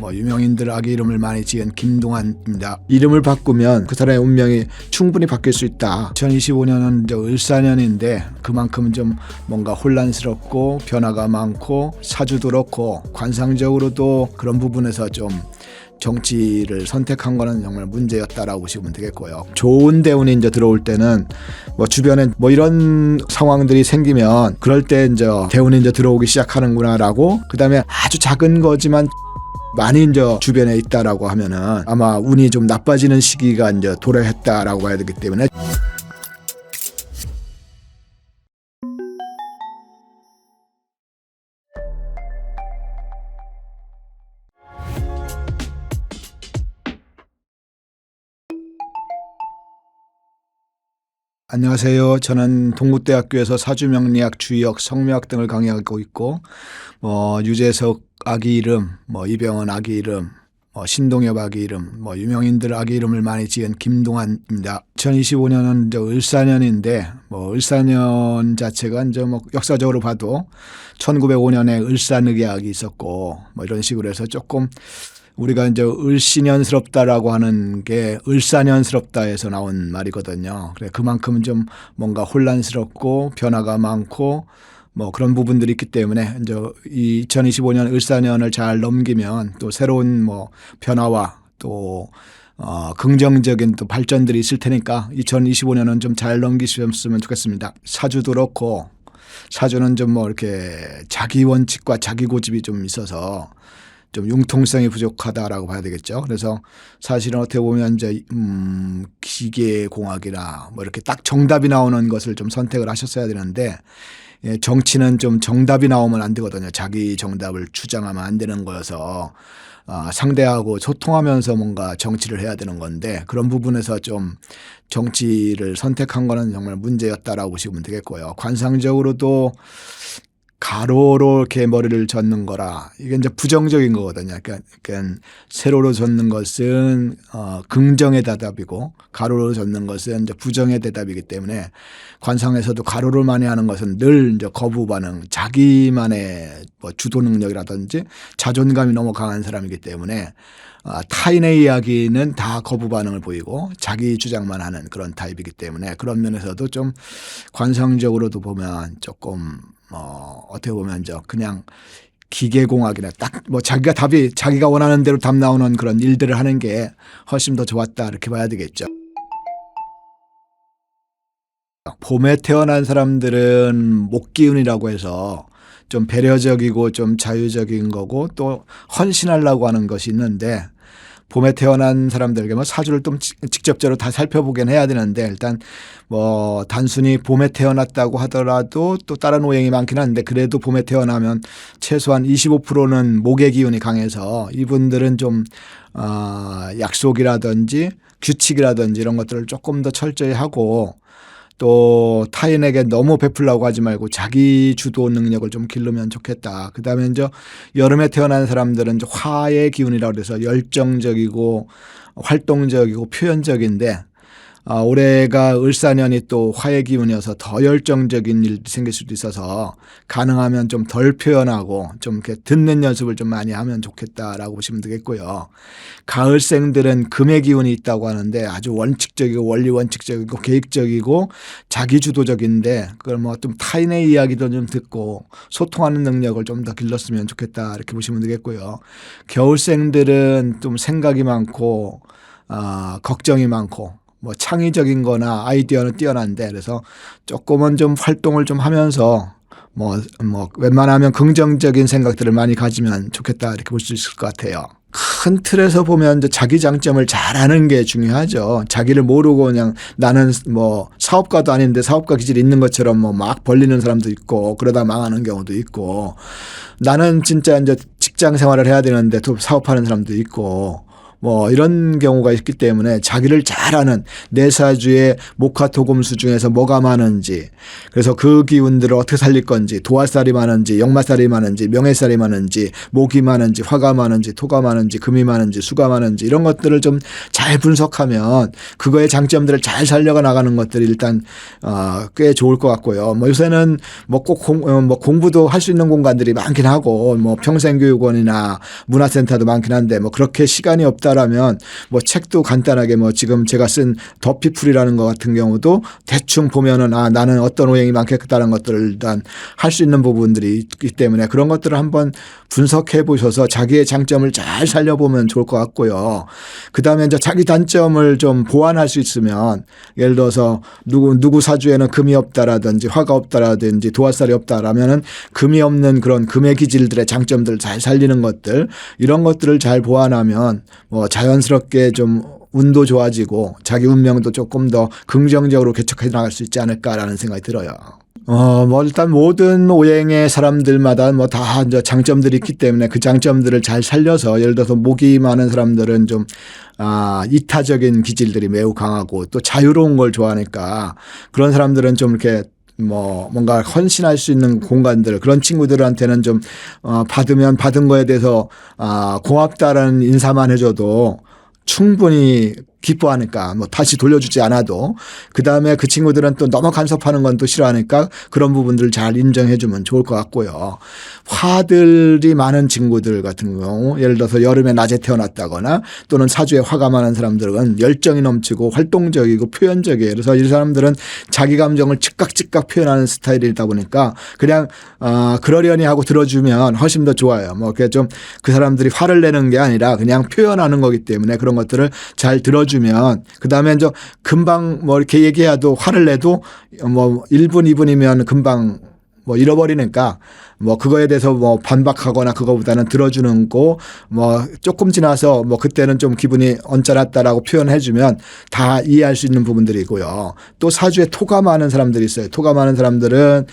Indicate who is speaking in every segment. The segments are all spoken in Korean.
Speaker 1: 뭐 유명인들 아기 이름을 많이 지은 김동완입니다. 이름을 바꾸면 그 사람의 운명이 충분히 바뀔 수 있다. 2025년은 을사년인데 그만큼 좀 뭔가 혼란스럽고 변화가 많고 사주도 그렇고 관상적으로도 그런 부분에서 좀 정치를 선택한 거는 정말 문제였다라고 보시면 되겠고요. 좋은 대운이 이제 들어올 때는 뭐 주변에 뭐 이런 상황들이 생기면 그럴 때 이제 대운이 이제 들어오기 시작하는구나라고, 그다음에 아주 작은 거지만 많이 이제 주변에 있다라고 하면은 아마 운이 좀 나빠지는 시기가 이제 도래했다라고 봐야 되기 때문에. 안녕하세요. 저는 동국대학교에서 사주명리학, 주의학, 성묘학 등을 강의하고 있고, 유재석 아기 이름, 이병헌 아기 이름, 신동엽 아기 이름, 유명인들 아기 이름을 많이 지은 김동완입니다. 2025년은 이제 을사년인데, 을사년 자체가 이제 역사적으로 봐도 1905년에 을사늑약이 있었고, 이런 식으로 해서 조금 우리가 이제 을씨년스럽다라고 하는 게 을사년스럽다에서 나온 말이거든요. 그래 그만큼 좀 뭔가 혼란스럽고 변화가 많고 그런 부분들이 있기 때문에 이제 이 2025년 을사년을 잘 넘기면 또 새로운 변화와 또 긍정적인 또 발전들이 있을 테니까 2025년은 좀 잘 넘기셨으면 좋겠습니다. 사주도 그렇고, 사주는 좀 이렇게 자기 원칙과 자기 고집이 좀 있어서 좀 융통성이 부족하다라고 봐야 되겠죠. 그래서 사실은 어떻게 보면 이제 기계공학이나 이렇게 딱 정답이 나오는 것을 좀 선택을 하셨어야 되는데, 정치는 좀 정답이 나오면 안 되거든요. 자기 정답을 주장하면 안 되는 거여서 상대하고 소통하면서 뭔가 정치를 해야 되는 건데, 그런 부분에서 좀 정치를 선택한 거는 정말 문제였다라고 보시면 되겠고요. 관상적으로도 가로로 이렇게 머리를 젓는 거라 이게 이제 부정적인 거거든요. 그러니까 세로로 젓는 것은 긍정의 대답이고 가로로 젓는 것은 이제 부정의 대답이기 때문에 관상에서도 가로를 많이 하는 것은 늘 이제 거부 반응, 자기만의 주도 능력이라든지 자존감이 너무 강한 사람이기 때문에 타인의 이야기는 다 거부 반응을 보이고 자기 주장만 하는 그런 타입이기 때문에 그런 면에서도 좀 관상적으로도 보면 조금 어떻게 보면 그냥 기계공학이나 딱 자기가 원하는 대로 답 나오는 그런 일들을 하는 게 훨씬 더 좋았다 이렇게 봐야 되겠죠. 봄에 태어난 사람들은 목기운이라고 해서 좀 배려적이고 좀 자유적인 거고 또 헌신하려고 하는 것이 있는데, 봄에 태어난 사람들에게 사주를 좀 직접적으로 다 살펴보긴 해야 되는데, 일단 단순히 봄에 태어났다고 하더라도 또 다른 오행이 많긴 한데, 그래도 봄에 태어나면 최소한 25%는 목의 기운이 강해서 이분들은 좀 약속이라든지 규칙이라든지 이런 것들을 조금 더 철저히 하고, 또 타인에게 너무 베풀려고 하지 말고 자기 주도 능력을 좀 기르면 좋겠다. 그다음에 이제 여름에 태어난 사람들은 이제 화의 기운이라고 그래서 열정적이고 활동적이고 표현적인데, 올해가 을사년이 또 화의 기운이어서 더 열정적인 일이 생길 수도 있어서 가능하면 좀 덜 표현하고 좀 이렇게 듣는 연습을 좀 많이 하면 좋겠다라고 보시면 되겠고요. 가을생들은 금의 기운이 있다고 하는데 아주 원칙적이고 원리 원칙적이고 계획적이고 자기 주도적인데, 그걸 좀 타인의 이야기도 좀 듣고 소통하는 능력을 좀 더 길렀으면 좋겠다 이렇게 보시면 되겠고요. 겨울생들은 좀 생각이 많고 걱정이 많고 창의적인 거나 아이디어는 뛰어난데, 그래서 조금은 좀 활동을 좀 하면서 웬만하면 긍정적인 생각들을 많이 가지면 좋겠다 이렇게 볼 수 있을 것 같아요. 큰 틀에서 보면 이제 자기 장점을 잘 아는 게 중요하죠. 자기를 모르고 그냥 나는 사업가도 아닌데 사업가 기질이 있는 것처럼 막 벌리는 사람도 있고 그러다 망하는 경우도 있고, 나는 진짜 이제 직장 생활을 해야 되는데 또 사업하는 사람도 있고 뭐 이런 경우가 있기 때문에 자기를 잘 아는 내사주의 목화토금수 중에서 뭐가 많은지, 그래서 그 기운들을 어떻게 살릴 건지, 도화살이 많은지 역마살이 많은지 명예살이 많은지 목이 많은지 화가 많은지 토가 많은지 금이 많은지 수가 많은지 이런 것들을 좀 잘 분석하면 그거의 장점들을 잘 살려가 나가는 것들이 일단 꽤 좋을 것 같고요. 뭐 요새는 뭐 꼭 공부도 할 수 있는 공간들이 많긴 하고 뭐 평생교육원이나 문화센터도 많긴 한데 뭐 그렇게 시간이 없다라면 뭐 책도 간단하게 뭐 지금 제가 쓴 더 피플이라는 것 같은 경우도 대충 보면은 나는 어떤 오행이 많겠다는 것들을 일단 할 수 있는 부분들이 있기 때문에 그런 것들을 한번 분석해 보셔서 자기의 장점을 잘 살려보면 좋을 것 같고요. 그다음에 이제 자기 단점을 좀 보완할 수 있으면 예를 들어서 누구 사주에는 금이 없다라든지 화가 없다라든지 도화살이 없다라면은 금이 없는 그런 금의 기질들의 장점들을 잘 살리는 것들 이런 것들을 잘 보완하면 뭐 자연스럽게 좀 운도 좋아지고 자기 운명도 조금 더 긍정적으로 개척해 나갈 수 있지 않을까라는 생각이 들어요. 뭐 일단 모든 오행의 사람들마다 뭐 다 이제 장점들이 있기 때문에 그 장점들을 잘 살려서 예를 들어서 목이 많은 사람들은 좀 이타적인 기질들이 매우 강하고 또 자유로운 걸 좋아하니까 그런 사람들은 좀 이렇게 뭐 뭔가 헌신할 수 있는 공간들 그런 친구들한테는 좀 받으면 받은 거에 대해서 고맙다라는 인사만 해줘도 충분히 기뻐하니까 뭐 다시 돌려주지 않아도 그다음에 그 친구들은 또 너무 간섭하는 건 또 싫어하니까 그런 부분들을 잘 인정해 주면 좋을 것 같고요. 화들이 많은 친구들 같은 경우 예를 들어서 여름에 낮에 태어났다거나 또는 사주에 화가 많은 사람들은 열정이 넘치고 활동적이고 표현적이에요. 그래서 이 사람들은 자기 감정을 즉각 표현하는 스타일이다 보니까 그냥 그러려니 하고 들어주면 훨씬 더 좋아요. 뭐 그게 좀 그 사람들이 화를 내는 게 아니라 그냥 표현하는 거기 때문에 그런 것들을 잘 들어주면 그다음에 이제 금방 뭐 이렇게 얘기해도 화를 내도 뭐 1분 2분이면 금방 뭐 잃어버리니까 뭐 그거에 대해서 뭐 반박하거나 그거보다는 들어주는 거 뭐 조금 지나서 뭐 그때는 좀 기분이 언짢았다라고 표현해 주면 다 이해할 수 있는 부분들이고요. 또 사주에 토가 많은 사람들이 있어요. 토가 많은 사람들은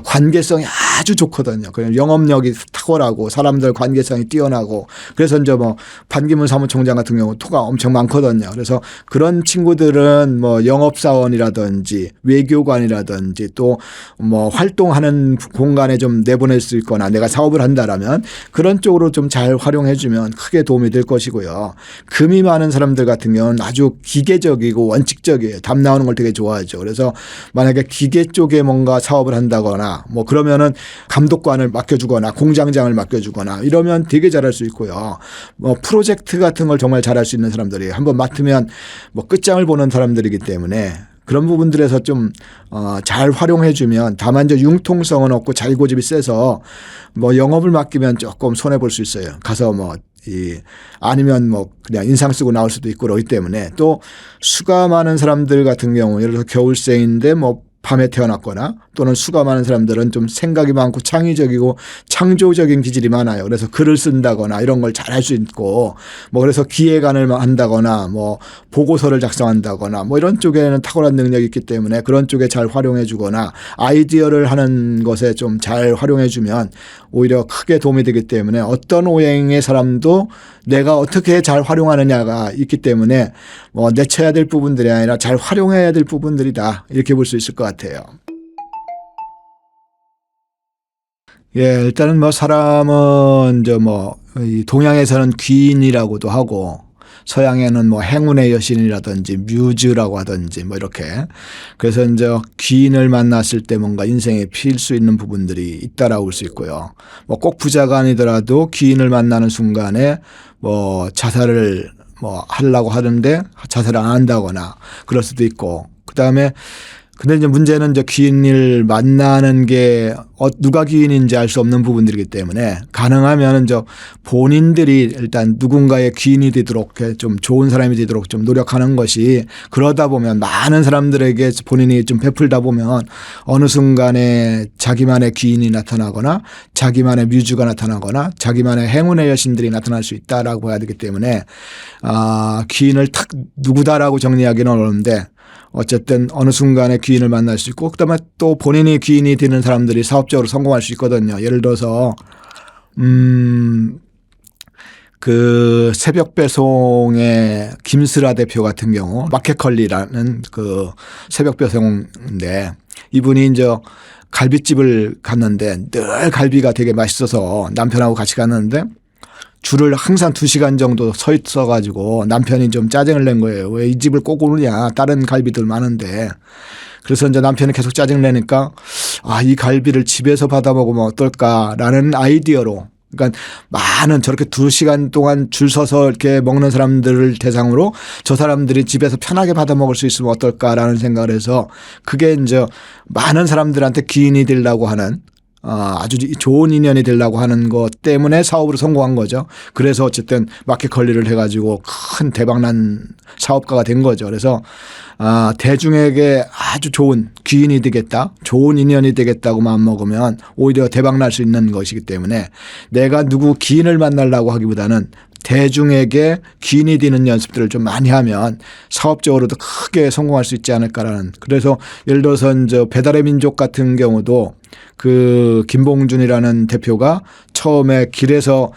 Speaker 1: 관계성이 아주 좋거든요. 그냥 영업력이 탁월하고 사람들 관계성이 뛰어나고 그래서 이제 뭐 반기문 사무총장 같은 경우 토가 엄청 많거든요. 그래서 그런 친구들은 뭐 영업사원이라든지 외교관이라든지 또 뭐 활동하는 공간에 좀 내보낼 수 있거나 내가 사업을 한다라면 그런 쪽으로 좀 잘 활용해 주면 크게 도움이 될 것이고요. 금이 많은 사람들 같은 경우는 아주 기계적이고 원칙적이에요. 답 나오는 걸 되게 좋아하죠. 그래서 만약에 기계 쪽에 뭔가 사업을 한다거나 뭐 그러면은 감독관을 맡겨주거나 공장장을 맡겨주거나 이러면 되게 잘할 수 있고요. 뭐 프로젝트 같은 걸 정말 잘할 수 있는 사람들이 한번 맡으면 뭐 끝장을 보는 사람들이기 때문에 그런 부분들에서 좀 잘 활용해 주면 다만 이제 융통성은 없고 자기고집이 세서 뭐 영업을 맡기면 조금 손해 볼 수 있어요. 가서 뭐 아니면 뭐 그냥 인상 쓰고 나올 수도 있고 그러기 때문에 또 수가 많은 사람들 같은 경우 예를 들어서 겨울생인데 뭐 밤에 태어났거나 또는 수가 많은 사람들은 좀 생각이 많고 창의적이고 창조적인 기질이 많아요. 그래서 글을 쓴다거나 이런 걸 잘 할 수 있고 뭐 그래서 기획안을 한다거나 뭐 보고서를 작성한다거나 뭐 이런 쪽에는 탁월한 능력이 있기 때문에 그런 쪽에 잘 활용해 주거나 아이디어를 하는 것에 좀 잘 활용해 주면 오히려 크게 도움이 되기 때문에 어떤 오행의 사람도 내가 어떻게 잘 활용하느냐가 있기 때문에 뭐 내쳐야 될 부분들이 아니라 잘 활용해야 될 부분들이다. 이렇게 볼 수 있을 것 같아요. 예, 일단은 뭐 사람은 이제 뭐 이 동양에서는 귀인이라고도 하고 서양에는 뭐 행운의 여신이라든지 뮤즈라고 하든지 뭐 이렇게 그래서 이제 귀인을 만났을 때 뭔가 인생에 필 수 있는 부분들이 있다라고 볼 수 있고요. 뭐 꼭 부자가 아니더라도 귀인을 만나는 순간에 뭐 자살을 뭐 하려고 하는데 자살을 안 한다거나 그럴 수도 있고 그다음에 근데 이제 문제는 이제 귀인을 만나는 게 누가 귀인인지 알 수 없는 부분들이기 때문에 가능하면 이제 본인들이 일단 누군가의 귀인이 되도록 좀 좋은 사람이 되도록 좀 노력하는 것이 그러다 보면 많은 사람들에게 본인이 좀 베풀다 보면 어느 순간에 자기만의 귀인이 나타나거나 자기만의 뮤즈가 나타나거나 자기만의 행운의 여신들이 나타날 수 있다라고 봐야 되기 때문에 귀인을 탁 누구다라고 정리하기는 어려운데 어쨌든 어느 순간에 귀인을 만날 수 있고 그다음에 또 본인이 귀인이 되는 사람들이 사업적으로 성공할 수 있거든요. 예를 들어서 그 새벽 배송의 김슬아 대표 같은 경우 마켓컬리라는 그 새벽 배송인데 이분이 이제 갈비집을 갔는데 늘 갈비가 되게 맛있어서 남편하고 같이 갔는데 줄을 항상 2시간 정도 서 있어 가지고 남편이 좀 짜증을 낸 거예요. 왜 이 집을 꼭 오느냐. 다른 갈비들 많은데. 그래서 이제 남편이 계속 짜증을 내니까 아, 이 갈비를 집에서 받아 먹으면 어떨까라는 아이디어로 그러니까 많은 저렇게 2시간 동안 줄 서서 이렇게 먹는 사람들을 대상으로 저 사람들이 집에서 편하게 받아 먹을 수 있으면 어떨까라는 생각을 해서 그게 이제 많은 사람들한테 기인이 되려고 하는 아주 좋은 인연이 되려고 하는 것 때문에 사업으로 성공한 거죠. 그래서 어쨌든 마켓컬리를 해가지고 큰 대박난 사업가가 된 거죠. 그래서 대중에게 아주 좋은 귀인이 되겠다, 좋은 인연이 되겠다고 마음먹으면 오히려 대박날 수 있는 것이기 때문에 내가 누구 귀인을 만나려고 하기보다는 대중에게 귀인이 되는 연습들을 좀 많이 하면 사업적으로도 크게 성공할 수 있지 않을까라는. 그래서 예를 들어서 이제 배달의 민족 같은 경우도 그 김봉준이라는 대표가 처음에 길에서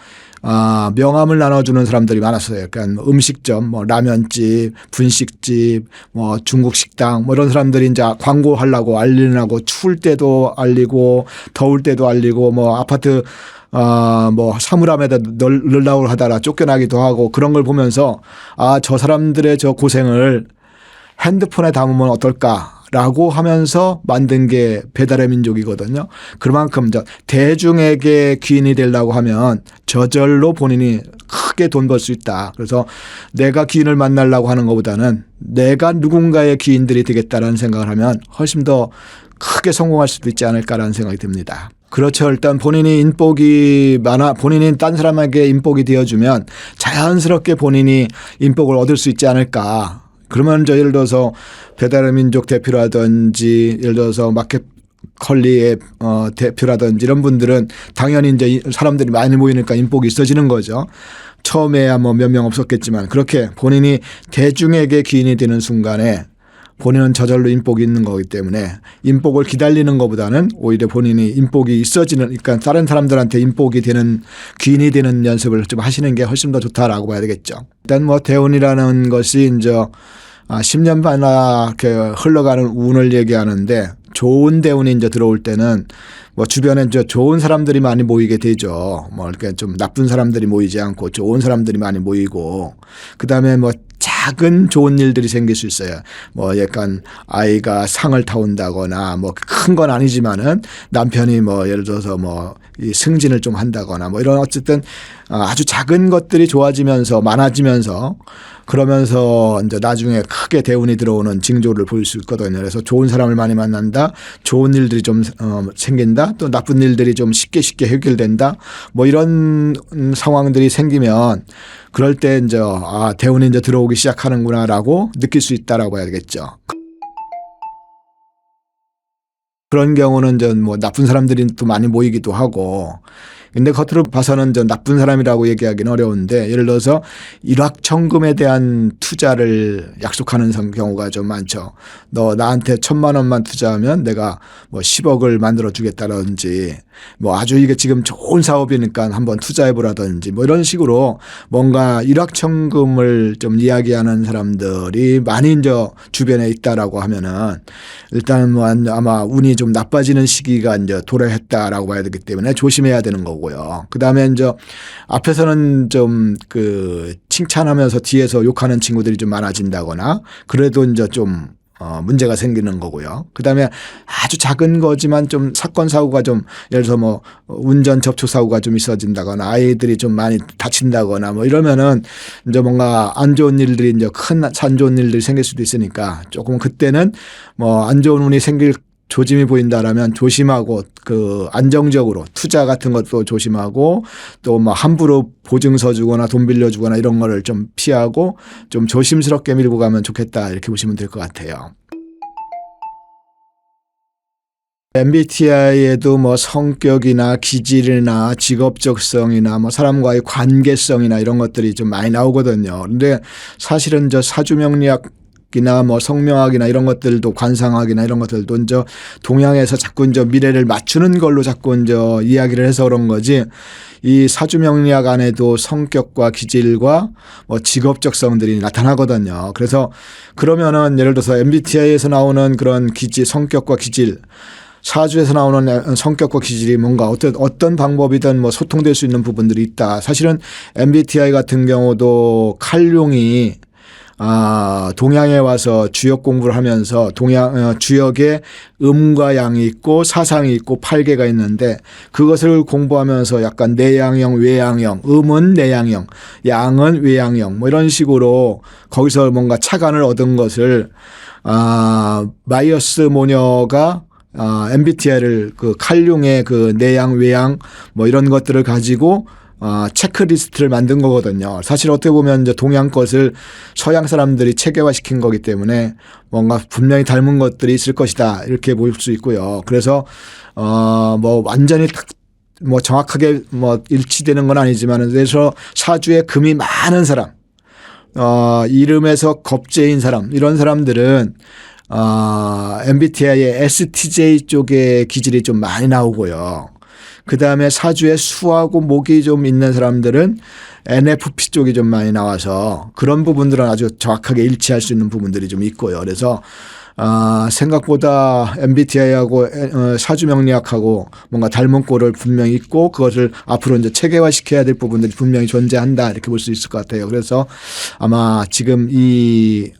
Speaker 1: 명함을 나눠주는 사람들이 많았어요. 그러니까 음식점, 뭐 라면집, 분식집, 뭐 중국 식당, 뭐 이런 사람들이 이제 광고하려고 알리려고 추울 때도 알리고 더울 때도 알리고 뭐 아파트 뭐 사물함에다 넣으려고 하다가 쫓겨나기도 하고 그런 걸 보면서 저 사람들의 저 고생을 핸드폰에 담으면 어떨까라고 하면서 만든 게 배달의 민족이거든요. 그만큼 대중에게 귀인이 되려고 하면 저절로 본인이 크게 돈 벌 수 있다. 그래서 내가 귀인을 만나려고 하는 것보다는 내가 누군가의 귀인들이 되겠다라는 생각을 하면 훨씬 더 크게 성공할 수도 있지 않을까라는 생각이 듭니다. 그렇죠. 일단 본인이 인복이 많아 본인이 딴 사람에게 인복이 되어주면 자연스럽게 본인이 인복을 얻을 수 있지 않을까. 그러면 예를 들어서 배달의 민족 대표라든지 예를 들어서 마켓컬리의 대표라든지 이런 분들은 당연히 이제 사람들이 많이 모이니까 인복이 있어지는 거죠. 처음에야 뭐 몇 명 없었겠지만 그렇게 본인이 대중에게 귀인이 되는 순간에 본인은 저절로 인복이 있는 거기 때문에 인복을 기다리는 것보다는 오히려 본인이 인복이 있어지는 그러니까 다른 사람들한테 인복이 되는 귀인이 되는 연습을 좀 하시는 게 훨씬 더 좋다라고 봐야 되겠죠. 일단 뭐 대운이라는 것이 이제 10년 반나 이렇게 흘러가는 운을 얘기하는데 좋은 대운이 이제 들어올 때는 뭐 주변에 이제 좋은 사람들이 많이 모이게 되죠. 뭐 이렇게 좀 나쁜 사람들이 모이지 않고 좋은 사람들이 많이 모이고 그다음에 뭐 작은 좋은 일들이 생길 수 있어요. 뭐 약간 아이가 상을 타온다거나 뭐 큰 건 아니지만은 남편이 뭐 예를 들어서 뭐 이 승진을 좀 한다거나 뭐 이런 어쨌든 아주 작은 것들이 좋아지면서 많아지면서 그러면서 이제 나중에 크게 대운이 들어오는 징조를 보일 수 있거든요. 그래서 좋은 사람을 많이 만난다, 좋은 일들이 좀 생긴다, 또 나쁜 일들이 좀 쉽게 해결된다, 뭐 이런 상황들이 생기면 그럴 때 이제 대운이 이제 들어오기 시작하는구나라고 느낄 수 있다라고 해야 되겠죠. 그런 경우는 이제 뭐 나쁜 사람들이 또 많이 모이기도 하고. 근데 겉으로 봐서는 좀 나쁜 사람이라고 얘기하기는 어려운데 예를 들어서 일확천금에 대한 투자를 약속하는 경우가 좀 많죠. 너 나한테 1,000만 원만 투자하면 내가 뭐 10억을 만들어 주겠다든지 뭐 아주 이게 지금 좋은 사업이니까 한번 투자해 보라든지 뭐 이런 식으로 뭔가 일확천금을 좀 이야기하는 사람들이 많이 이제 주변에 있다라고 하면은 일단은 뭐 아마 운이 좀 나빠지는 시기가 이제 도래했다라고 봐야 되기 때문에 조심해야 되는 거고. 그 다음에 이제 앞에서는 좀 칭찬하면서 뒤에서 욕하는 친구들이 좀 많아진다거나 그래도 이제 좀 문제가 생기는 거고요. 그 다음에 아주 작은 거지만 좀 사건 사고가 좀 예를 들어서 뭐 운전 접촉 사고가 좀 있어진다거나 아이들이 좀 많이 다친다거나 뭐 이러면은 이제 뭔가 안 좋은 일들이 이제 안 좋은 일들이 생길 수도 있으니까 조금 그때는 뭐 안 좋은 운이 생길 조짐이 보인다라면 조심하고 안정적으로 투자 같은 것도 조심하고 또 뭐 함부로 보증서 주거나 돈 빌려주거나 이런 거를 좀 피하고 좀 조심스럽게 밀고 가면 좋겠다 이렇게 보시면 될 것 같아요. MBTI에도 뭐 성격이나 기질이나 직업적성이나 뭐 사람과의 관계성이나 이런 것들이 좀 많이 나오거든요. 그런데 사실은 저 사주명리학 성형학이나 뭐 성명학이나 이런 것들도 관상학이나 이런 것들도 이제 동양에서 자꾸 이제 미래를 맞추는 걸로 자꾸 이제 이야기를 해서 그런 거지. 이 사주명리학 안에도 성격과 기질과 뭐 직업적성들이 나타나거든요. 그래서 그러면은 예를 들어서 MBTI에서 나오는 그런 기질, 성격과 기질, 사주에서 나오는 성격과 기질이 뭔가 어떤 방법이든 뭐 소통될 수 있는 부분들이 있다. 사실은 MBTI 같은 경우도 칼융이 동양에 와서 주역 공부를 하면서 주역에 음과 양이 있고 사상이 있고 8개가 있는데 그것을 공부하면서 약간 내양형, 외양형, 음은 내양형, 양은 외양형 뭐 이런 식으로 거기서 뭔가 착안을 얻은 것을 마이어스 모녀가 MBTI를 그 칼융의 그 내양, 외양 뭐 이런 것들을 가지고 체크리스트를 만든 거거든요. 사실 어떻게 보면 이제 동양 것을 서양 사람들이 체계화시킨 거기 때문에 뭔가 분명히 닮은 것들이 있을 것이다 이렇게 볼 수 있고요. 그래서 뭐 완전히 뭐 정확하게 뭐 일치되는 건 아니지만 그래서 사주에 금이 많은 사람, 이름에서 겁재인 사람 이런 사람들은 MBTI의 STJ 쪽의 기질이 좀 많이 나오고요. 그 다음에 사주에 수하고 목이 좀 있는 사람들은 NFP 쪽이 좀 많이 나와서 그런 부분들은 아주 정확하게 일치할 수 있는 부분들이 좀 있고요. 그래서 생각보다 MBTI하고 사주명리학하고 뭔가 닮은 꼴을 분명히 있고 그것을 앞으로 이제 체계화 시켜야 될 부분들이 분명히 존재한다 이렇게 볼 수 있을 것 같아요. 그래서 아마 지금 이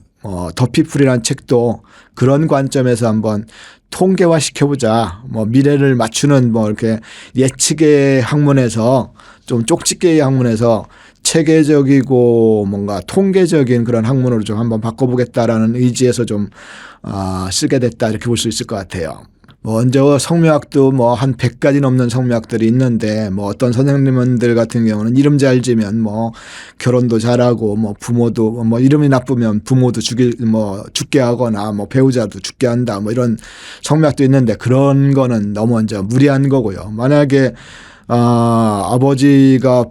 Speaker 1: 더피플이라는 책도 그런 관점에서 한번 통계화 시켜보자. 뭐 미래를 맞추는 뭐 이렇게 예측의 학문에서 좀 쪽집게의 학문에서 체계적이고 뭔가 통계적인 그런 학문으로 좀 한번 바꿔보겠다라는 의지에서 좀 쓰게 됐다 이렇게 볼 수 있을 것 같아요. 먼저 성묘학도 뭐 한 100가지 넘는 성묘학들이 있는데 뭐 어떤 선생님들 같은 경우는 이름 잘 지면 뭐 결혼도 잘하고 뭐 부모도 뭐 이름이 나쁘면 부모도 죽게 하거나 뭐 배우자도 죽게 한다 뭐 이런 성묘학도 있는데 그런 거는 너무 이제 무리한 거고요. 만약에 아버지가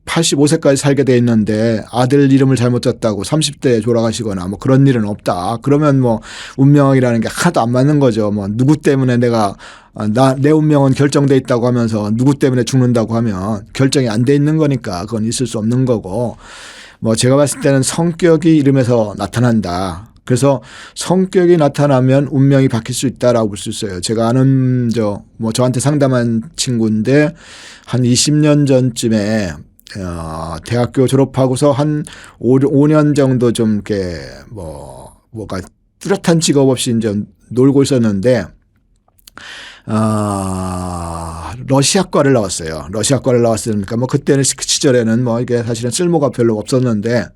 Speaker 1: 85세까지 살게 돼 있는데 아들 이름을 잘못 졌다고 30대에 돌아가시거나 뭐 그런 일은 없다. 그러면 뭐 운명이라는 게 하나도 안 맞는 거죠. 뭐 누구 때문에 내 운명은 결정돼 있다고 하면서 누구 때문에 죽는다고 하면 결정이 안 돼 있는 거니까 그건 있을 수 없는 거고 뭐 제가 봤을 때는 성격이 이름에서 나타난다. 그래서 성격이 나타나면 운명이 바뀔 수 있다라고 볼 수 있어요. 제가 아는 저한테 상담한 친구인데 한 20년 전쯤에 대학교 졸업하고서 한 5년 정도 좀 이렇게 뭐가 뚜렷한 직업 없이 이제 놀고 있었는데, 러시아과를 나왔어요. 러시아과를 나왔으니까 뭐 그때는 그 시절에는 뭐 이게 사실은 쓸모가 별로 없었는데,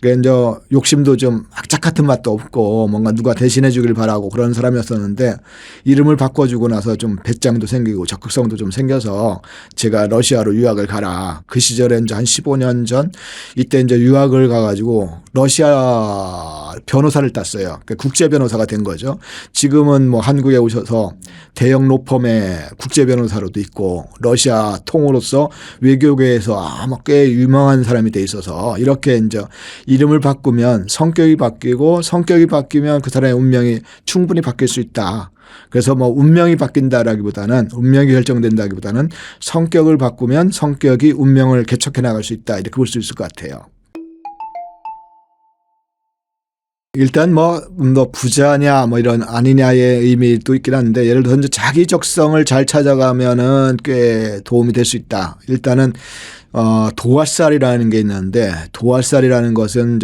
Speaker 1: 그게 이제 욕심도 좀 악착 같은 맛도 없고 뭔가 누가 대신해 주길 바라고 그런 사람이었었는데 이름을 바꿔주고 나서 좀 배짱도 생기고 적극성도 좀 생겨서 제가 러시아로 유학을 가라. 그 시절에 이제 한 15년 전 이때 이제 유학을 가가지고 러시아 변호사를 땄어요. 그러니까 국제 변호사가 된 거죠. 지금은 뭐 한국에 오셔서 대형 로펌의 국제 변호사로도 있고 러시아 통으로서 외교계에서 아마 꽤 유명한 사람이 돼 있어서 이렇게 이제 이름을 바꾸면 성격이 바뀌고 성격이 바뀌면 그 사람의 운명이 충분히 바뀔 수 있다. 그래서 뭐 운명이 바뀐다라기보다는 운명이 결정된다기보다는 성격을 바꾸면 성격이 운명을 개척해 나갈 수 있다. 이렇게 볼 수 있을 것 같아요. 일단 뭐 부자냐 뭐 이런 아니냐의 의미도 있긴 한데 예를 들어서 자기 적성을 잘 찾아가면은 꽤 도움이 될 수 있다. 일단은 도화살이라는 게 있는데 도화살이라는 것은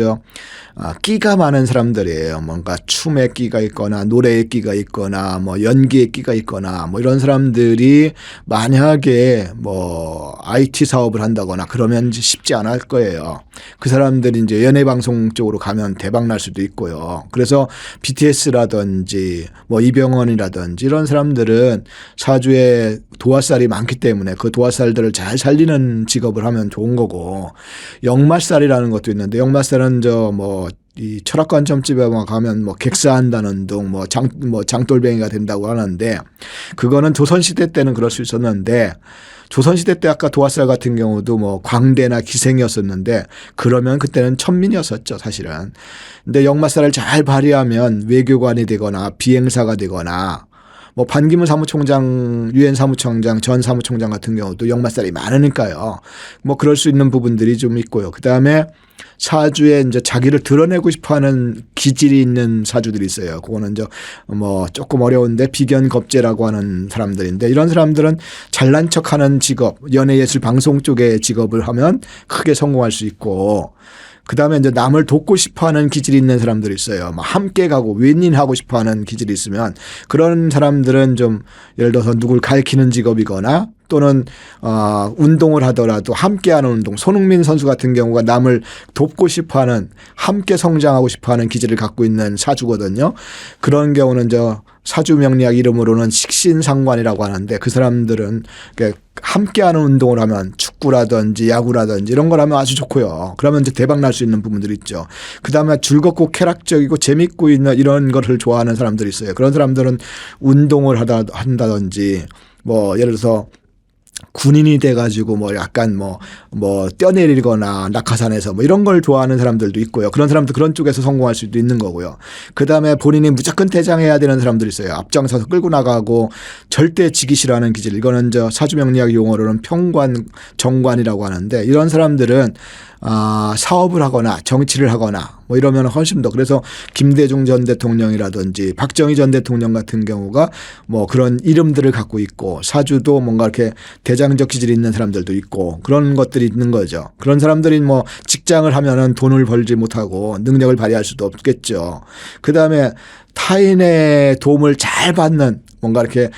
Speaker 1: 끼가 많은 사람들이에요. 뭔가 춤에 끼가 있거나 노래에 끼가 있거나 뭐 연기에 끼가 있거나 뭐 이런 사람들이 만약에 뭐 IT 사업을 한다거나 그러면 쉽지 않을 거예요. 그 사람들이 이제 연예방송 쪽으로 가면 대박 날 수도 있고요. 그래서 BTS라든지 뭐 이병헌이라든지 이런 사람들은 사주에 도화살이 많기 때문에 그 도화살들을 잘 살리는 직업을 하면 좋은 거고 역마살이라는 것도 있는데 역마살은 이 철학관 점집에 가면 뭐 객사한다는 둥, 뭐 장돌뱅이가 된다고 하는데 그거는 조선시대 때는 그럴 수 있었는데 조선시대 때 아까 도화살 같은 경우도 뭐 광대나 기생이었었는데 그러면 그때는 천민이었었죠 사실은. 근데 역마살을 잘 발휘하면 외교관이 되거나 비행사가 되거나 뭐 반기문 사무총장, 유엔 사무총장, 전 사무총장 같은 경우도 역마살이 많으니까요. 뭐 그럴 수 있는 부분들이 좀 있고요. 그다음에 사주에 이제 자기를 드러내고 싶어하는 기질이 있는 사주들이 있어요. 그거는 이제 뭐 조금 어려운데 비견겁제라고 하는 사람들인데 이런 사람들은 잘난 척하는 직업, 연예예술 방송 쪽의 직업을 하면 크게 성공할 수 있고. 그다음에 이제 남을 돕고 싶어하는 기질이 있는 사람들이 있어요. 막 함께 가고 윈윈하고 싶어하는 기질이 있으면 그런 사람들은 좀 예를 들어서 누굴 가리키는 직업이거나 또는 운동을 하더라도 함께하는 운동. 손흥민 선수 같은 경우가 남을 돕고 싶어하는 함께 성장하고 싶어하는 기질을 갖고 있는 사주거든요. 그런 경우는 사주 명리학 이름으로는 식신상관이라고 하는데 그 사람들은 함께하는 운동을 하면 축구라든지 야구라든지 이런 걸 하면 아주 좋고요. 그러면 이제 대박 날 수 있는 부분들이 있죠. 그다음에 즐겁고 쾌락적이고 재밌고 있는 이런 것을 좋아하는 사람들이 있어요. 그런 사람들은 운동을 한다든지 뭐 예를 들어서 군인이 돼가지고 뭐 약간 뭐 뛰어내리거나 낙하산에서 뭐 이런 걸 좋아하는 사람들도 있고요. 그런 사람도 그런 쪽에서 성공할 수도 있는 거고요. 그 다음에 본인이 무조건 대장해야 되는 사람들이 있어요. 앞장서서 끌고 나가고 절대 지기 싫어하는 기질. 이거는 사주명리학 용어로는 평관, 정관이라고 하는데 이런 사람들은 사업을 하거나 정치를 하거나 뭐 이러면 훨씬 더 그래서 김대중 전 대통령이라든지 박정희 전 대통령 같은 경우가 뭐 그런 이름들을 갖고 있고 사주도 뭔가 이렇게 대장적 기질이 있는 사람들도 있고 그런 것들이 있는 거죠. 그런 사람들이 뭐 직장을 하면은 돈을 벌지 못하고 능력을 발휘할 수도 없겠죠. 그다음에 타인의 도움을 잘 받는 뭔가 이렇게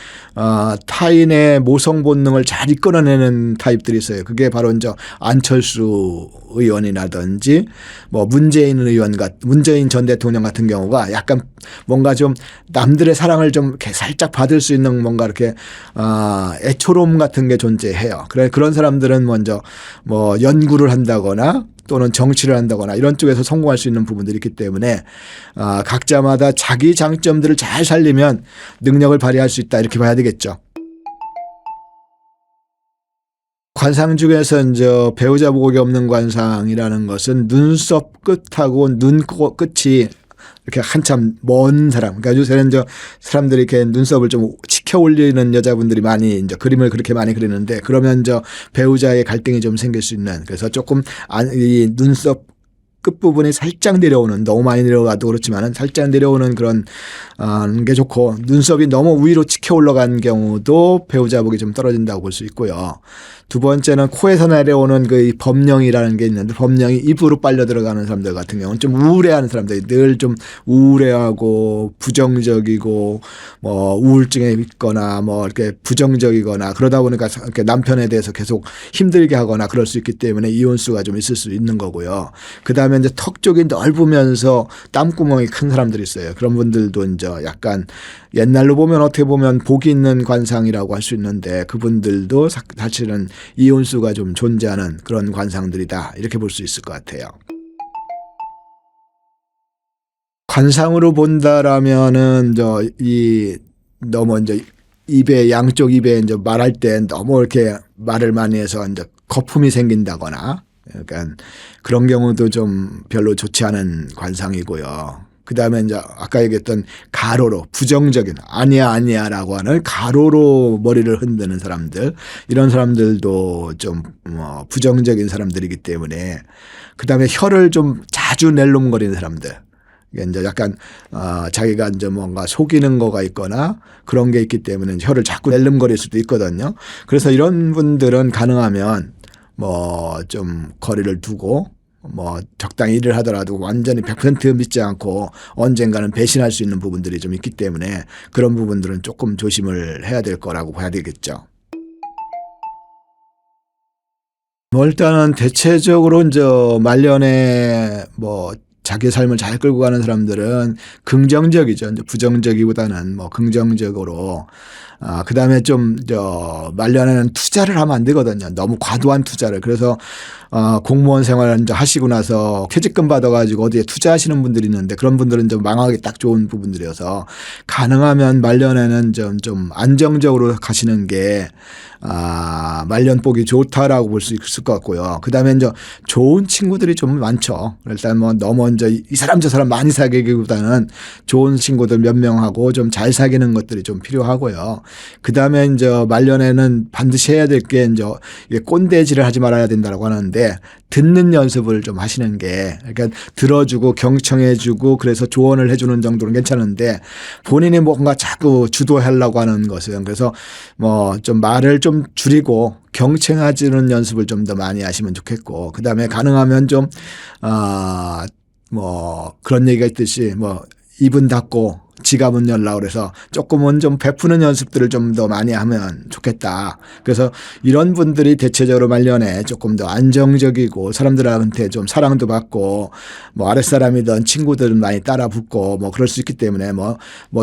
Speaker 1: 타인의 모성 본능을 잘 이끌어내는 타입들이 있어요. 그게 바로 이제 안철수 의원이라든지 뭐 문재인 전 대통령 같은 경우가 약간 뭔가 좀 남들의 사랑을 좀 이렇게 살짝 받을 수 있는 뭔가 이렇게 애초롬 같은 게 존재해요. 그런 사람들은 먼저 뭐 연구를 한다거나 또는 정치를 한다거나 이런 쪽에서 성공할 수 있는 부분들이 있기 때문에 각자마다 자기 장점들을 잘 살리면 능력을 발휘할 수 있다 이렇게 봐야 되겠죠. 관상 중에서 이제 배우자 보복이 없는 관상이라는 것은 눈썹 끝하고 눈 끝이 이렇게 한참 먼 사람. 그러니까 요새는 사람들이 이렇게 눈썹을 좀 치켜 올리는 여자분들이 많이 그림을 그렇게 많이 그리는데 그러면 배우자의 갈등이 좀 생길 수 있는 그래서 조금 이 눈썹 끝부분이 살짝 내려오는 너무 많이 내려가도 그렇지만은 살짝 내려오는 그런 게 좋고 눈썹이 너무 위로 치켜 올라간 경우도 배우자 복이 좀 떨어진다고 볼 수 있고요. 두 번째는 코에서 내려오는 그 범령이라는 게 있는데 범령이 입으로 빨려 들어가는 사람들 같은 경우는 좀 우울해하는 사람들이 늘 좀 우울해하고 부정적이고 뭐 우울증에 있거나 뭐 이렇게 부정적이거나 그러다 보니까 이렇게 남편에 대해서 계속 힘들게 하거나 그럴 수 있기 때문에 이혼수가 좀 있을 수 있는 거고요. 그다음에 이제 턱 쪽이 넓으면서 땀구멍이 큰 사람들이 있어요. 그런 분들도 이제 약간 옛날로 보면 어떻게 보면 복이 있는 관상이라고 할 수 있는데 그분들도 사실은 이혼수가 좀 존재하는 그런 관상들이다 이렇게 볼 수 있을 것 같아요. 관상으로 본다라면은 너무 입에 양쪽 입에 말할 때 너무 이렇게 말을 많이 해서 거품이 생긴다거나 약간 그런 경우도 좀 별로 좋지 않은 관상이고요. 그다음에 아까 얘기했던 가로로 부정적인 아니야라고 하는 가로로 머리를 흔드는 사람들 이런 사람들도 좀 부정적인 사람들이기 때문에 그다음에 혀를 좀 자주 낼름거리는 사람들 이게 약간 자기가 뭔가 속이는 거가 있거나 그런 게 있기 때문에 혀를 자꾸 낼름거릴 수도 있거든요. 그래서 이런 분들은 가능하면 좀 거리를 두고 적당히 일을 하더라도 완전히 100% 믿지 않고 언젠가는 배신할 수 있는 부분들이 좀 있기 때문에 그런 부분들은 조금 조심을 해야 될 거라고 봐야 되겠죠. 일단은 대체적으로 말년에 자기 삶을 잘 끌고 가는 사람들은 긍정적이죠. 부정적이보다는 긍정적으로 그다음에 좀 말년에는 투자를 하면 안 되거든요. 너무 과도한 투자를. 그래서 공무원 생활 이제 하시고 나서 퇴직금 받아가지고 어디에 투자하시는 분들이 있는데 그런 분들은 좀 망하기 딱 좋은 부분들이어서 가능하면 말년에는 좀 안정적으로 가시는 게 말년 보기 좋다라고 볼 수 있을 것 같고요. 그다음에 이제 좋은 친구들이 좀 많죠. 일단 뭐 너무 이제 이 사람 저 사람 많이 사귀기보다는 좋은 친구들 몇 명하고 좀 잘 사귀는 것들이 좀 필요하고요. 그다음에 이제 말년에는 반드시 해야 될 게 이제 꼰대질을 하지 말아야 된다라고 하는데 듣는 연습을 좀 하시는 게 그러니까 들어주고 경청해주고 그래서 조언을 해주는 정도는 괜찮은데 본인이 뭔가 자꾸 주도하려고 하는 것은 그래서 뭐 좀 말을 좀 줄이고 경청해주는 연습을 좀 더 많이 하시면 좋겠고 그다음에 가능하면 좀 뭐 그런 얘기가 있듯이 뭐 입은 닫고 지갑은 열라 그래서 조금은 좀 베푸는 연습들을 좀 더 많이 하면 좋겠다. 그래서 이런 분들이 대체적으로 말년에 조금 더 안정적이고 사람들한테 좀 사랑도 받고 뭐 아랫사람이든 친구들은 많이 따라 붙고 뭐 그럴 수 있기 때문에 뭐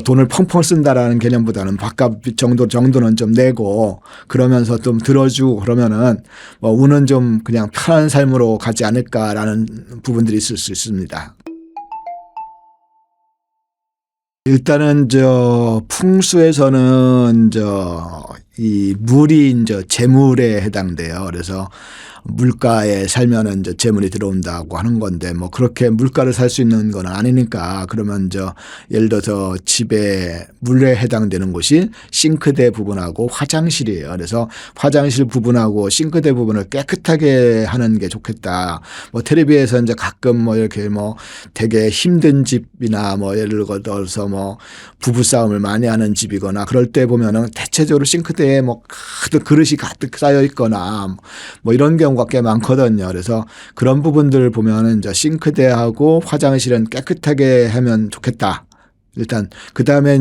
Speaker 1: 돈을 펑펑 쓴다라는 개념보다는 밥값 정도는 좀 내고 그러면서 좀 들어주고 그러면은 뭐 운은 좀 그냥 편한 삶으로 가지 않을까라는 부분들이 있을 수 있습니다. 일단은 풍수에서는 이 물이 재물에 해당돼요. 그래서 물가에 살면은 재물이 들어온다고 하는 건데 뭐 그렇게 물가를 살 수 있는 건 아니니까 그러면 예를 들어서 집에 물에 해당되는 곳이 싱크대 부분하고 화장실이에요. 그래서 화장실 부분하고 싱크대 부분을 깨끗하게 하는 게 좋겠다. 뭐 텔레비에서 가끔 뭐 이렇게 뭐 되게 힘든 집이나 뭐 예를 들어서 뭐 부부싸움을 많이 하는 집이거나 그럴 때 보면은 대체적으로 싱크대에 뭐 그릇이 가득 쌓여 있거나 뭐 이런 경우가 꽤 많거든요. 그래서 그런 부분들을 보면은 싱크대하고 화장실은 깨끗하게 하면 좋겠다. 일단 그다음에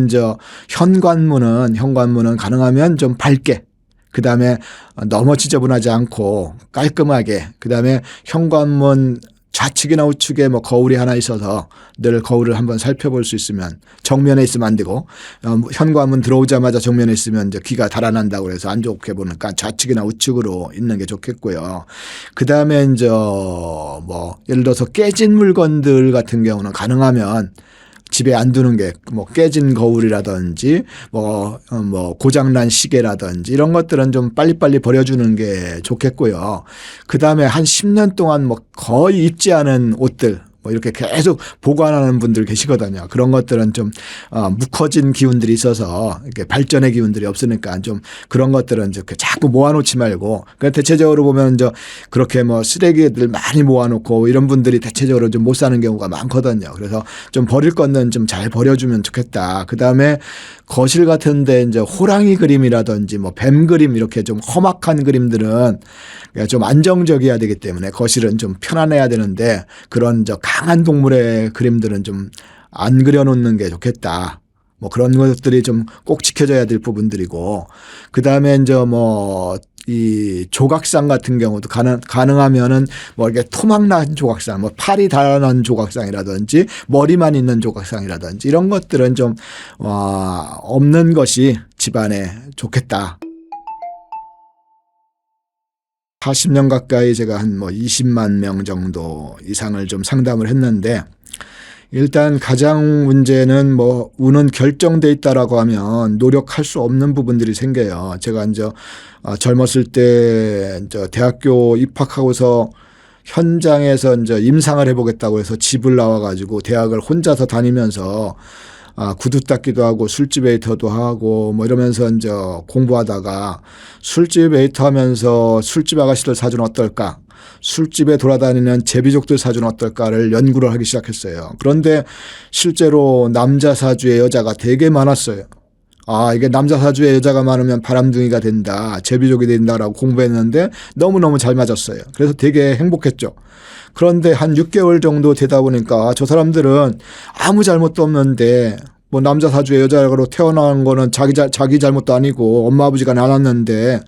Speaker 1: 현관문은 가능하면 좀 밝게 그다음에 너무 지저분하지 않고 깔끔하게 그다음에 현관문 좌측이나 우측에 뭐 거울이 하나 있어서 늘 거울을 한번 살펴볼 수 있으면 정면에 있으면 안 되고 현관문 들어오자마자 정면에 있으면 귀가 달아난다고 해서 안 좋게 보니까 좌측이나 우측으로 있는 게 좋겠고요. 그다음에 뭐 예를 들어서 깨진 물건들 같은 경우는 가능하면 집에 안 두는 게 뭐 깨진 거울이라든지 뭐 고장난 시계라든지 이런 것들은 좀 빨리빨리 버려주는 게 좋겠고요. 그다음에 한 10년 동안 뭐 거의 입지 않은 옷들 뭐 이렇게 계속 보관하는 분들 계시거든요. 그런 것들은 좀 묵혀진 기운들이 있어서 이렇게 발전의 기운들이 없으니까 좀 그런 것들은 자꾸 모아놓지 말고 그러니까 대체적으로 보면 그렇게 뭐 쓰레기들 많이 모아놓고 이런 분들이 대체적으로 좀 못 사는 경우가 많거든요. 그래서 좀 버릴 거는 좀 잘 버려주면 좋겠다. 그 다음에 거실 같은데 호랑이 그림이라든지 뭐 뱀 그림 이렇게 좀 험악한 그림들은 좀 안정적이어야 되기 때문에 거실은 좀 편안해야 되는데 그런 강한 동물의 그림들은 좀 안 그려놓는 게 좋겠다. 뭐 그런 것들이 좀 꼭 지켜져야 될 부분들이고 그다음에 뭐 이 조각상 같은 경우도 가능하면은 뭐 이렇게 토막난 조각상, 뭐 팔이 달아난 조각상이라든지 머리만 있는 조각상이라든지 이런 것들은 좀 없는 것이 집안에 좋겠다. 40년 가까이 제가 한 뭐 20만 명 정도 이상을 좀 상담을 했는데 일단 가장 문제는 뭐 운은 결정돼 있다라고 하면 노력할 수 없는 부분들이 생겨요. 제가 젊었을 때 대학교 입학하고서 현장에서 임상을 해보겠다고 해서 집을 나와가지고 대학을 혼자서 다니면서 구두 닦기도 하고 술집 웨이터도 하고 뭐 이러면서 공부하다가 술집 웨이터 하면서 술집 아가씨들 사주는 어떨까? 술집에 돌아다니는 제비족들 사주는 어떨까를 연구를 하기 시작했어요. 그런데 실제로 남자 사주의 여자가 되게 많았어요. 이게 남자 사주의 여자가 많으면 바람둥이가 된다, 제비족이 된다라고 공부했는데 너무너무 잘 맞았어요. 그래서 되게 행복했죠. 그런데 한 6개월 정도 되다 보니까 저 사람들은 아무 잘못도 없는데 뭐 남자 사주에 여자로 태어난 거는 자기 잘못도 아니고 엄마 아버지가 낳았는데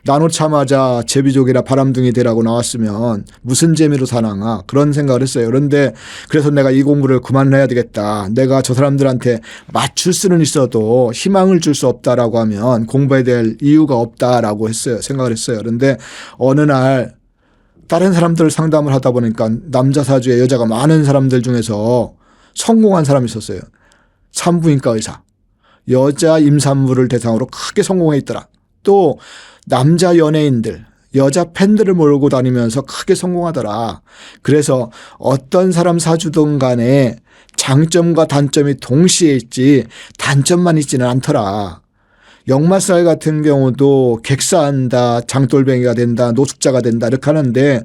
Speaker 1: 나놓자마자 제비족이라 바람둥이 되라고 나왔으면 무슨 재미로 사나가 그런 생각을 했어요. 그런데 그래서 내가 이 공부를 그만해야 되겠다. 내가 저 사람들한테 맞출 수는 있어도 희망을 줄 수 없다라고 하면 공부해야 될 이유가 없다라고 했어요. 생각을 했어요. 그런데 어느 날 다른 사람들 상담을 하다 보니까 남자 사주에 여자가 많은 사람들 중에서 성공한 사람이 있었어요. 산부인과 의사. 여자 임산부를 대상으로 크게 성공해 있더라. 또 남자 연예인들, 여자 팬들을 몰고 다니면서 크게 성공하더라. 그래서 어떤 사람 사주든 간에 장점과 단점이 동시에 있지 단점만 있지는 않더라. 역마살 같은 경우도 객사한다, 장돌뱅이가 된다, 노숙자가 된다 이렇게 하는데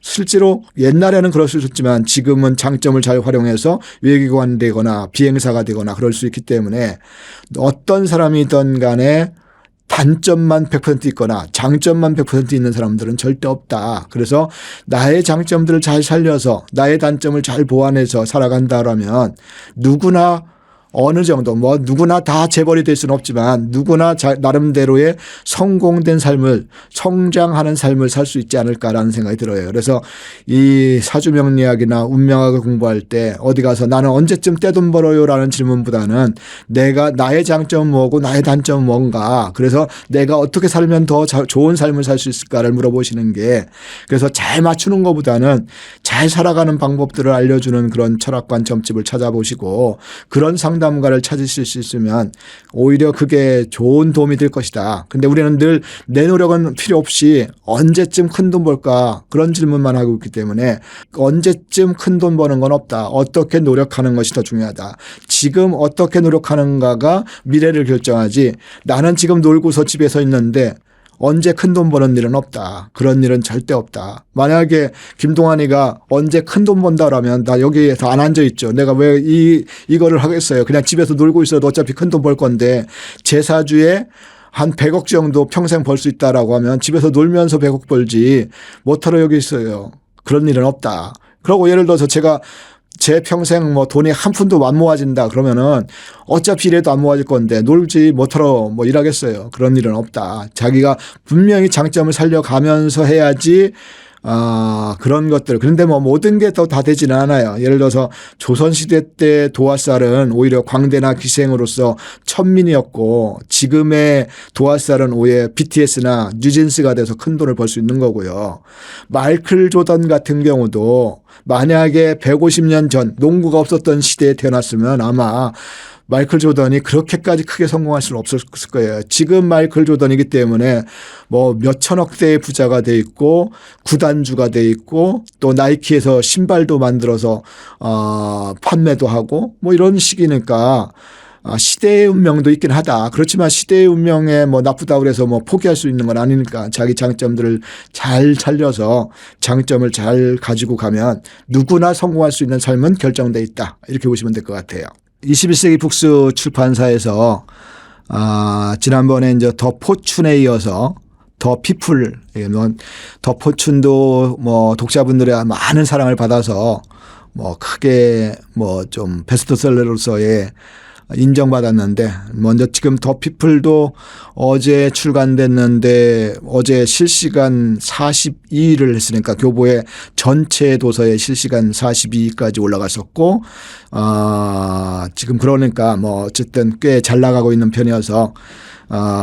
Speaker 1: 실제로 옛날에는 그럴 수 있었지만 지금은 장점을 잘 활용해서 외교관이 되거나 비행사가 되거나 그럴 수 있기 때문에 어떤 사람이든 간에 단점만 100% 있거나 장점만 100% 있는 사람들은 절대 없다. 그래서 나의 장점들을 잘 살려서 나의 단점을 잘 보완해서 살아간다라면 누구나 어느 정도 뭐 누구나 다 재벌이 될 수는 없지만 누구나 나름대로의 성공된 삶을 성장하는 삶을 살 수 있지 않을까라는 생각이 들어요. 그래서 이 사주명리학이나 운명학을 공부할 때 어디 가서 나는 언제쯤 떼돈 벌어요라는 질문보다는 내가 나의 장점은 뭐고 나의 단점은 뭔가 그래서 내가 어떻게 살면 더 좋은 삶을 살 수 있을까를 물어보시는 게 그래서 잘 맞추는 것보다는 잘 살아가는 방법들을 알려주는 그런 철학관 점집을 찾아보시고 그런 상담가를 찾으실 수 있으면 오히려 그게 좋은 도움이 될 것이다. 근데 우리는 늘 내 노력은 필요 없이 언제쯤 큰돈 벌까 그런 질문만 하고 있기 때문에 언제쯤 큰돈 버는 건 없다. 어떻게 노력하는 것이 더 중요하다. 지금 어떻게 노력하는가가 미래를 결정하지 나는 지금 놀고서 집에서 있는데 언제 큰돈 버는 일은 없다. 그런 일은 절대 없다. 만약에 김동완이가 언제 큰돈 번다라면 나 여기에서 안 앉아 있죠. 내가 왜 이거를 하겠어요. 그냥 집에서 놀고 있어도 어차피 큰돈 벌 건데 제 사주에 한 100억 정도 평생 벌 수 있다라고 하면 집에서 놀면서 100억 벌지 못하러 여기 있어요. 그런 일은 없다. 그리고 예를 들어서 제가 제 평생 뭐 돈이 한 푼도 안 모아진다 그러면은 어차피 이래도 안 모아질 건데 놀지 못하러 뭐 일하겠어요. 그런 일은 없다. 자기가 분명히 장점을 살려가면서 해야지 그런 것들. 그런데 뭐 모든 게 또 다 되지는 않아요. 예를 들어서 조선시대 때 도화살은 오히려 광대나 기생으로서 천민이었고 지금의 도화살은 오히려 BTS나 뉴진스가 돼서 큰 돈을 벌 수 있는 거고요. 마이클 조던 같은 경우도 만약에 150년 전 농구가 없었던 시대에 태어났으면 아마 마이클 조던이 그렇게까지 크게 성공할 수는 없었을 거예요. 지금 마이클 조던이기 때문에 뭐 몇천억 대의 부자가 돼 있고 구단주가 돼 있고 또 나이키에서 신발도 만들어서 판매도 하고 뭐 이런 식이니까 시대의 운명도 있긴 하다. 그렇지만 시대의 운명에 뭐 나쁘다고 그래서 뭐 포기할 수 있는 건 아니니까 자기 장점들을 잘 살려서 장점을 잘 가지고 가면 누구나 성공할 수 있는 삶은 결정돼 있다. 이렇게 보시면 될 것 같아요. 21세기 북스 출판사에서 지난번에 이제 더 포춘에 이어서 더 피플, 더 포춘도 뭐 독자분들의 많은 사랑을 받아서 뭐 크게 뭐 좀 베스트셀러로서의 인정받았는데 먼저 지금 더 피플도 어제 출간됐는데 어제 실시간 42위를 했으니까 교보의 전체 도서에 실시간 42위까지 올라갔었고 지금 그러니까 뭐 어쨌든 꽤 잘 나가고 있는 편이어서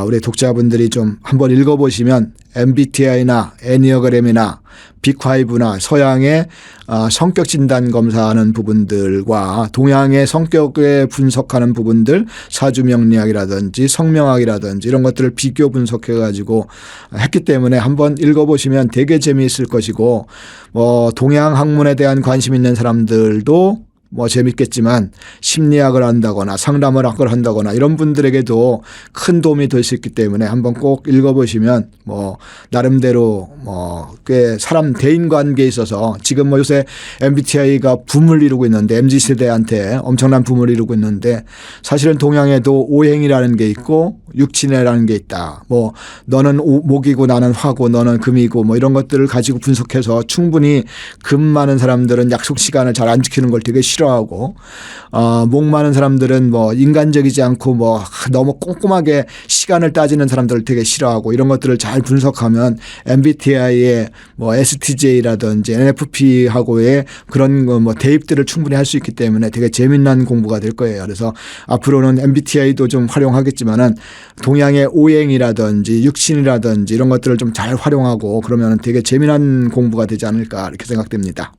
Speaker 1: 우리 독자분들이 좀 한번 읽어보시면 MBTI나 애니어그램이나 빅5나 서양의 성격 진단 검사하는 부분들과 동양의 성격에 분석하는 부분들 사주명리학이라든지 성명학이라든지 이런 것들을 비교 분석해 가지고 했기 때문에 한번 읽어보시면 되게 재미있을 것이고 동양 학문에 대한 관심 있는 사람들도 뭐 재밌겠지만 심리학을 한다거나 상담을 한다거나 이런 분들에게도 큰 도움이 될 수 있기 때문에 한번 꼭 읽어보시면 뭐 나름대로 뭐 꽤 사람 대인관계에 있어서 지금 뭐 요새 MBTI가 붐을 이루고 있는데 MZ세대한테 엄청난 붐을 이루고 있는데 사실은 동양에도 오행이라는 게 있고 육친이라는 게 있다. 뭐 너는 목이고 나는 화고 너는 금이고 뭐 이런 것들을 가지고 분석해서 충분히 금 많은 사람들은 약속 시간을 잘 안 지키는 걸 되게 싫어 싫어하고 목 많은 사람들은 뭐 인간적이지 않고 뭐 너무 꼼꼼하게 시간을 따지는 사람들을 되게 싫어하고 이런 것들을 잘 분석하면 MBTI의 뭐 STJ라든지 NFP하고의 그런 뭐 대입들을 충분히 할 수 있기 때문에 되게 재미난 공부가 될 거예요. 그래서 앞으로는 MBTI도 좀 활용하겠지만은 동양의 오행이라든지 육신이라든지 이런 것들을 좀 잘 활용하고 그러면 되게 재미난 공부가 되지 않을까 이렇게 생각됩니다.